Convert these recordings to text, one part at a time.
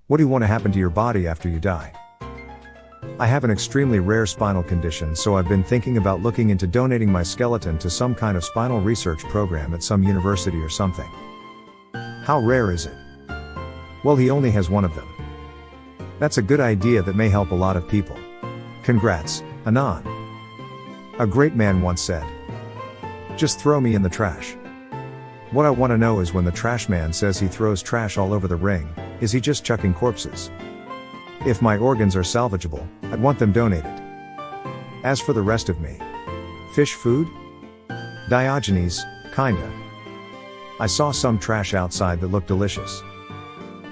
What do you want to happen to your body after you die? I have an extremely rare spinal condition, so I've been thinking about looking into donating my skeleton to some kind of spinal research program at some university or something. How rare is it? Well, he only has one of them. That's a good idea that may help a lot of people. Congrats, Anon. A great man once said, "Just throw me in the trash." What I want to know is, when the trash man says he throws trash all over the ring, is he just chucking corpses? If my organs are salvageable, I'd want them donated. As for the rest of me, fish food? Diogenes, kinda. I saw some trash outside that looked delicious.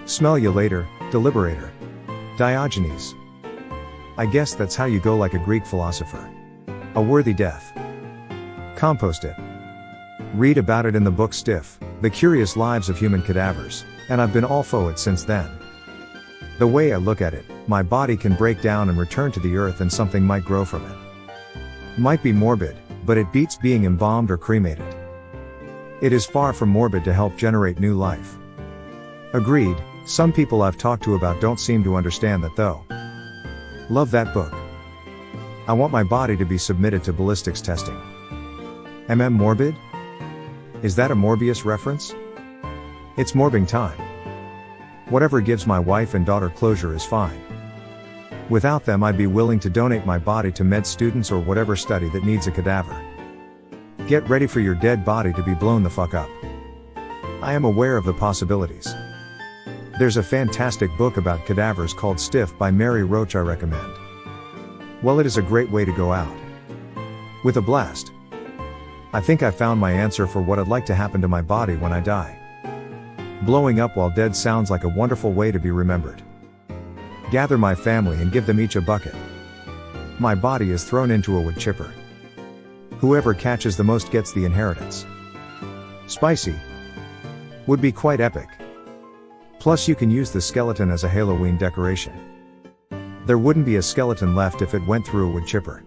Smell you later, deliberator. Diogenes. I guess that's how you go like a Greek philosopher. A worthy death. Compost it. Read about it in the book Stiff, The Curious Lives of Human Cadavers, and I've been all for it since then. The way I look at it, my body can break down and return to the earth and something might grow from it. Might be morbid, but it beats being embalmed or cremated. It is far from morbid to help generate new life. Agreed, some people I've talked to about don't seem to understand that though. Love that book. I want my body to be submitted to ballistics testing. Morbid? Is that a Morbius reference? It's morbing time. Whatever gives my wife and daughter closure is fine. Without them, I'd be willing to donate my body to med students or whatever study that needs a cadaver. Get ready for your dead body to be blown the fuck up. I am aware of the possibilities. There's a fantastic book about cadavers called Stiff by Mary Roach I recommend. Well, it is a great way to go out with a blast. I think I found my answer for what I'd like to happen to my body when I die. Blowing up while dead sounds like a wonderful way to be remembered. Gather my family and give them each a bucket. My body is thrown into a wood chipper. Whoever catches the most gets the inheritance. Spicy. Would be quite epic. Plus you can use the skeleton as a Halloween decoration. There wouldn't be a skeleton left if it went through a wood chipper.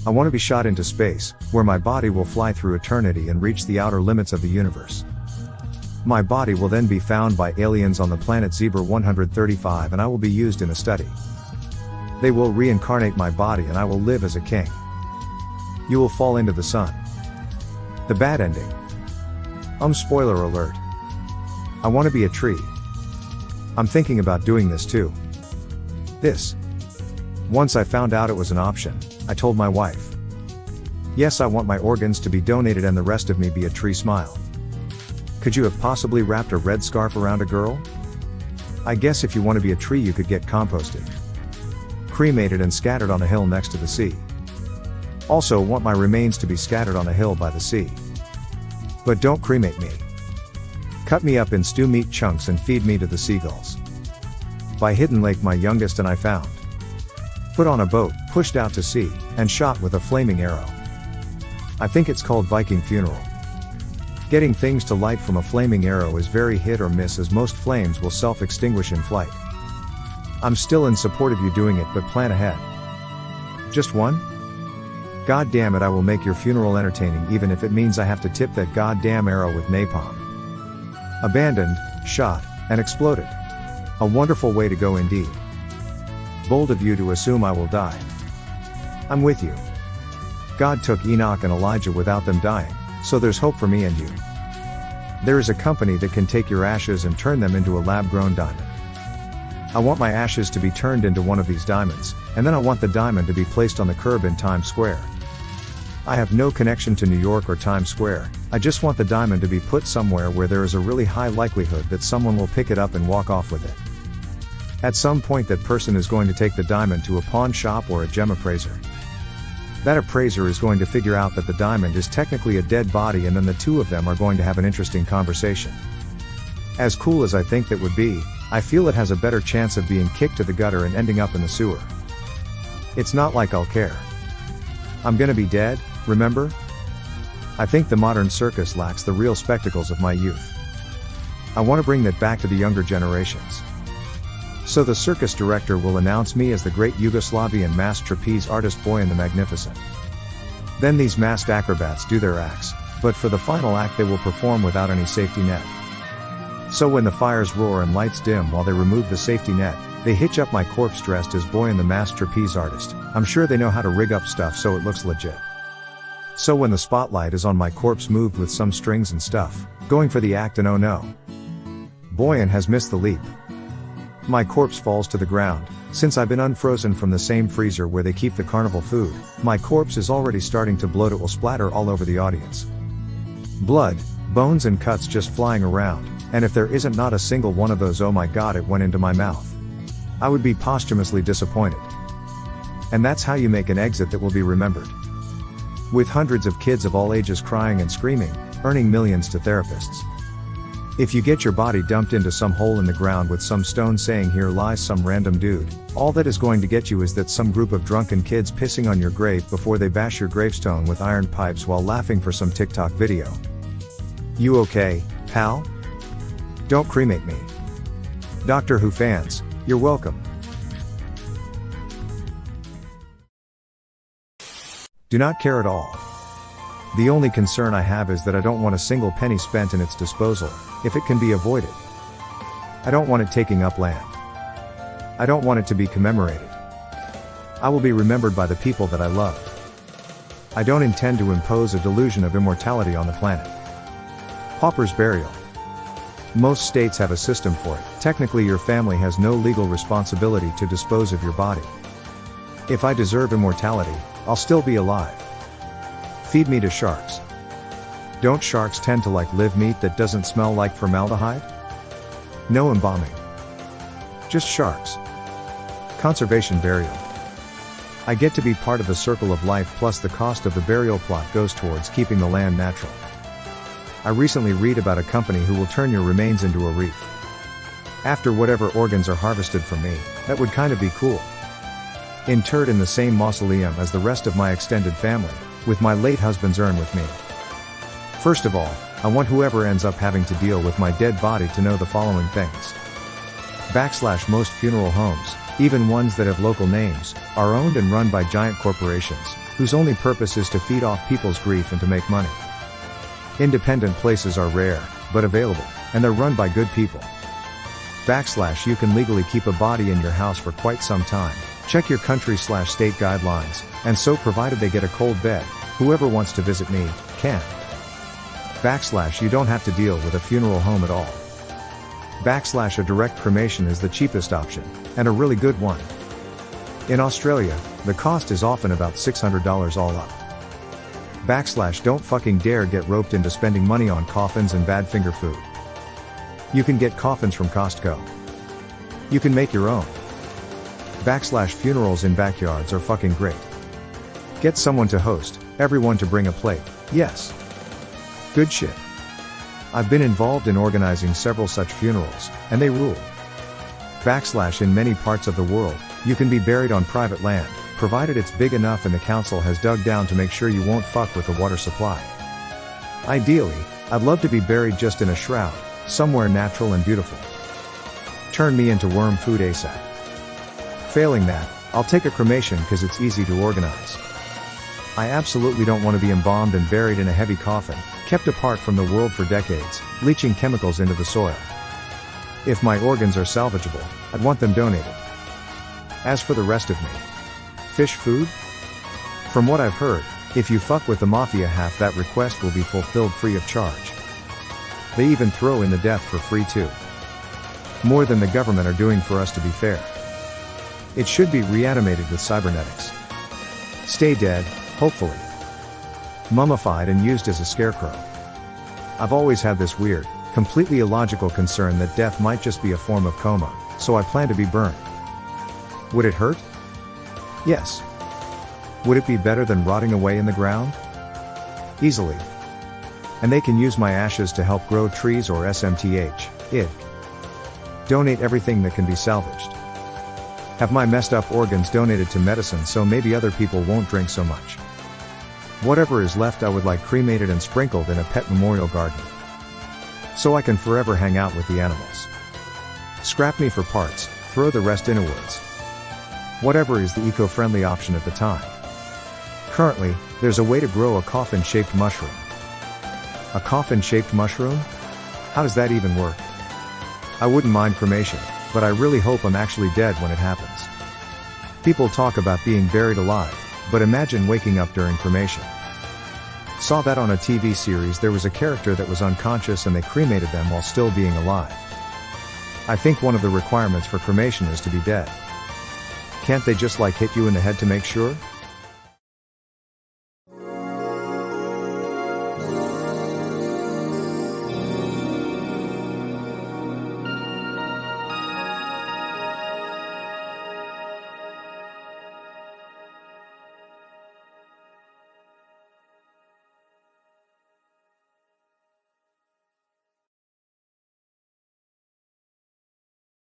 I want to be shot into space, where my body will fly through eternity and reach the outer limits of the universe. My body will then be found by aliens on the planet Zebra 135 and I will be used in a study. They will reincarnate my body and I will live as a king. You will fall into the sun. The bad ending. Spoiler alert. I want to be a tree. I'm thinking about doing this too. Once I found out it was an option, I told my wife. Yes, I want my organs to be donated and the rest of me be a tree smile. Could you have possibly wrapped a red scarf around a girl? I guess if you want to be a tree you could get composted, cremated and scattered on a hill next to the sea. Also want my remains to be scattered on a hill by the sea. But don't cremate me. Cut me up in stew meat chunks and feed me to the seagulls. By Hidden Lake my youngest and I found. Put on a boat, pushed out to sea, and shot with a flaming arrow. I think it's called Viking funeral. Getting things to light from a flaming arrow is very hit or miss, as most flames will self-extinguish in flight. I'm still in support of you doing it, but plan ahead. Just one? God damn it, I will make your funeral entertaining even if it means I have to tip that goddamn arrow with napalm. Abandoned, shot, and exploded. A wonderful way to go indeed. Bold of you to assume I will die. I'm with you. God took Enoch and Elijah without them dying, so there's hope for me and you. There is a company that can take your ashes and turn them into a lab-grown diamond. I want my ashes to be turned into one of these diamonds, and then I want the diamond to be placed on the curb in Times Square. I have no connection to New York or Times Square, I just want the diamond to be put somewhere where there is a really high likelihood that someone will pick it up and walk off with it. At some point that person is going to take the diamond to a pawn shop or a gem appraiser. That appraiser is going to figure out that the diamond is technically a dead body, and then the two of them are going to have an interesting conversation. As cool as I think that would be, I feel it has a better chance of being kicked to the gutter and ending up in the sewer. It's not like I'll care. I'm gonna be dead, remember? I think the modern circus lacks the real spectacles of my youth. I want to bring that back to the younger generations. So the circus director will announce me as the great Yugoslavian masked trapeze artist Boyan the Magnificent. Then these masked acrobats do their acts, but for the final act they will perform without any safety net. So when the fires roar and lights dim while they remove the safety net, they hitch up my corpse dressed as Boy and the Masked Trapeze Artist. I'm sure they know how to rig up stuff so it looks legit. So when the spotlight is on my corpse moved with some strings and stuff, going for the act and oh no, Boyan has missed the leap. My corpse falls to the ground. Since I've been unfrozen from the same freezer where they keep the carnival food, my corpse is already starting to bloat. It will splatter all over the audience. Blood, bones and cuts just flying around, and if there isn't not a single one of those oh my god it went into my mouth, I would be posthumously disappointed. And that's how you make an exit that will be remembered. With hundreds of kids of all ages crying and screaming, earning millions to therapists. If you get your body dumped into some hole in the ground with some stone saying here lies some random dude, all that is going to get you is that some group of drunken kids pissing on your grave before they bash your gravestone with iron pipes while laughing for some TikTok video. You okay, pal? Don't cremate me. Doctor Who fans, you're welcome. Do not care at all. The only concern I have is that I don't want a single penny spent in its disposal, if it can be avoided. I don't want it taking up land. I don't want it to be commemorated. I will be remembered by the people that I love. I don't intend to impose a delusion of immortality on the planet. Pauper's burial. Most states have a system for it. Technically your family has no legal responsibility to dispose of your body. If I deserve immortality, I'll still be alive. Feed me to sharks. Don't sharks tend to like live meat that doesn't smell like formaldehyde? No embalming. Just sharks. Conservation burial. I get to be part of the circle of life, plus the cost of the burial plot goes towards keeping the land natural. I recently read about a company who will turn your remains into a reef. After whatever organs are harvested from me, that would kind of be cool. Interred in the same mausoleum as the rest of my extended family, with my late husband's urn with me. First of all, I want whoever ends up having to deal with my dead body to know the following things. / most funeral homes, even ones that have local names, are owned and run by giant corporations, whose only purpose is to feed off people's grief and to make money. Independent places are rare, but available, and they're run by good people. / you can legally keep a body in your house for quite some time. Check your country / state guidelines, and so provided they get a cold bed, whoever wants to visit me, can. / you don't have to deal with a funeral home at all. / a direct cremation is the cheapest option, and a really good one. In Australia, the cost is often about $600 all up. / don't fucking dare get roped into spending money on coffins and bad finger food. You can get coffins from Costco. You can make your own. / funerals in backyards are fucking great. Get someone to host, everyone to bring a plate, yes. Good shit. I've been involved in organizing several such funerals, and they rule. / in many parts of the world, you can be buried on private land, provided it's big enough and the council has dug down to make sure you won't fuck with the water supply. Ideally, I'd love to be buried just in a shroud, somewhere natural and beautiful. Turn me into worm food ASAP. Failing that, I'll take a cremation because it's easy to organize. I absolutely don't want to be embalmed and buried in a heavy coffin, kept apart from the world for decades, leaching chemicals into the soil. If my organs are salvageable, I'd want them donated. As for the rest of me, fish food? From what I've heard, if you fuck with the mafia, half that request will be fulfilled free of charge. They even throw in the death for free too. More than the government are doing for us, to be fair. It should be reanimated with cybernetics. Stay dead, hopefully. Mummified and used as a scarecrow. I've always had this weird, completely illogical concern that death might just be a form of coma, so I plan to be burned. Would it hurt? Yes. Would it be better than rotting away in the ground? Easily. And they can use my ashes to help grow trees or SMTH, donate everything that can be salvaged. Have my messed up organs donated to medicine so maybe other people won't drink so much. Whatever is left I would like cremated and sprinkled in a pet memorial garden. So I can forever hang out with the animals. Scrap me for parts, throw the rest in a woods. Whatever is the eco-friendly option at the time. Currently, there's a way to grow a coffin-shaped mushroom. A coffin-shaped mushroom? How does that even work? I wouldn't mind cremation, but I really hope I'm actually dead when it happens. People talk about being buried alive, but imagine waking up during cremation. Saw that on a TV series. There was a character that was unconscious and they cremated them while still being alive. I think one of the requirements for cremation is to be dead. Can't they just hit you in the head to make sure?